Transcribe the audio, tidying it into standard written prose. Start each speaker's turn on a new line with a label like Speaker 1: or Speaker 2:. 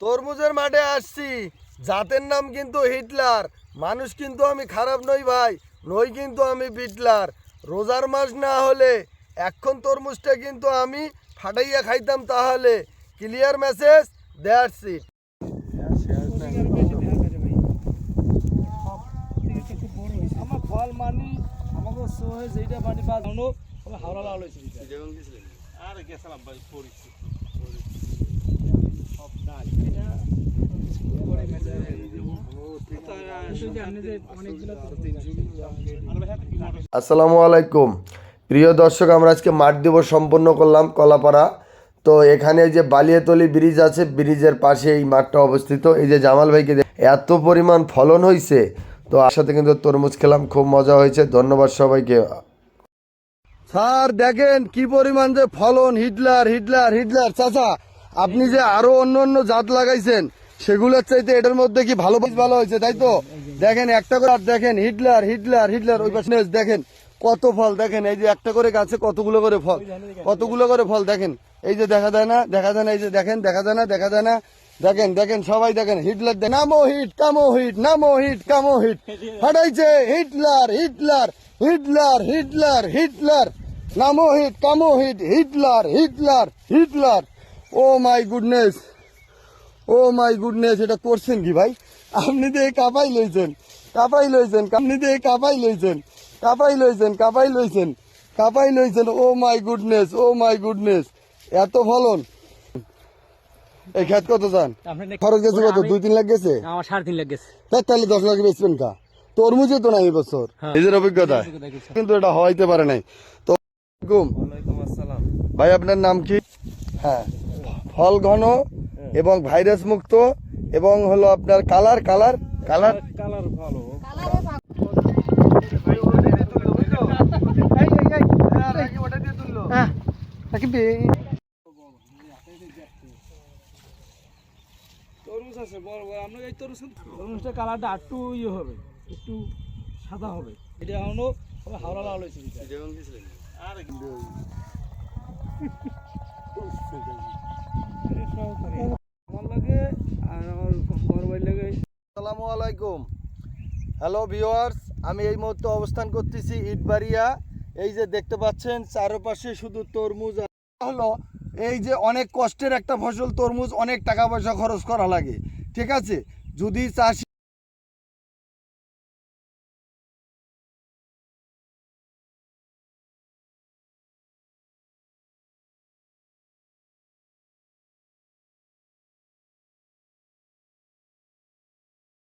Speaker 1: তরমুজের মাঠে আসছি, জাতের নাম কিন্তু হিটলার। মানুষ কিন্তু আমি খারাপ নই ভাই, নই কিন্তু আমি বিটলার। রোজার মাস না হলে এখন তরমুজটা কিন্তু আমি ফাটাইয়া খাইতাম, তাহলে ক্লিয়ার মেসেজ, দ্যাটস ইট।
Speaker 2: আমার ফল মানি আমাকে সোহে যেটা মানি বা ধনো আমি হাওড়া লাল হয়েছে আর গেছিলাম ভাই পড়ছি সব নাই
Speaker 1: আসসালামু আলাইকুম প্রিয় দর্শক, আমরা আজকে মাঠ দিবস সম্পন্ন করলাম কলাপাড়া। তো এখানে যে বালিয়াতলি ব্রিজ আছে, ব্রিজের পাশে এই মাঠটা অবস্থিত। এই যে জামাল ভাইকে এত পরিমাণ ফলন হয়েছে, তো আর সাথে কিন্তু তরমুজ খেলাম, খুব মজা হয়েছে। ধন্যবাদ সবাইকে। স্যার দেখেন কি পরিমাণ যে ফলন, হিটলার হিটলার হিটলার। চাচা, আপনি যে আরো অন্য অন্য জাত লাগাইছেন সেগুলোর চাইতে এটার মধ্যে কি ভালো ভালো হয়েছে, তাই তো? দেখেন একটা করে, আর দেখেন হিটলার হিটলার হিটলার। ওই পাশে দেখেন কত ফল, দেখেন এই যে একটা করে গাছে কতগুলো করে ফল, কতগুলো করে ফল দেখেন। এই যে দেখা যায় না, দেখা যায় না, এই যে দেখেন, দেখা যায় না, দেখা যায় না। দেখেন দেখেন সবাই দেখেন, হিটলার নামো হিট কামো হিট, নামো হিট কামো হিট, ফাটাইছে Hitler Hitler Hitler Hitler Hitler, নামো হিট কামো hit, Hitler Hitler Hitler. Oh my goodness, oh my goodness, এটা করছেন কি ভাই? আপনি দিয়ে কাপাই লইছেন, কাপাই লইছেন, আপনি দিয়ে কাপাই লইছেন, কাপাই লইছেন, কাপাই লইছেন, কাপাই লইছেন। ও my goodness, oh my goodness, এত ফলন। এই খেত কত যান খরচ গেছে? কত 2-3 লাখ গেছে?
Speaker 2: আমার 3.5 লাখ গেছে।
Speaker 1: তাহলে 10 লাখ বেচবেন কা? তরমুজে তো নাই এবছর, নিজের অভিজ্ঞতা কিন্তু এটা হওয়াইতে পারে নাই। তো ভাই আপনার নাম কি? হ্যাঁ, ফল ঘন এবং ভাইরাস মুক্ত এবং হলো আপনার কালার কালার কালার
Speaker 2: কালার ভালো। তরমুজ আছে বড় বড়, আমরা এই তরমুজটা কালারটা একটু ইয়ে হবে, একটু সাদা হবে। এটা এখনো হাওড়া লাল হয়েছে আর আমার লাগে আর আমার বড় ভাই লাগে।
Speaker 1: আসসালামু আলাইকুম, হ্যালো ভিউয়ার্স। আমি এই মুহূর্তে অবস্থান করতেছি ইটবাড়িয়া। এই যে দেখতে পাচ্ছেন চারপাশে শুধু তরমুজ। হলো এই যে অনেক কষ্টের একটা ফসল তরমুজ, অনেক টাকা পয়সা খরচ করা লাগে, ঠিক আছে? যদি চাষি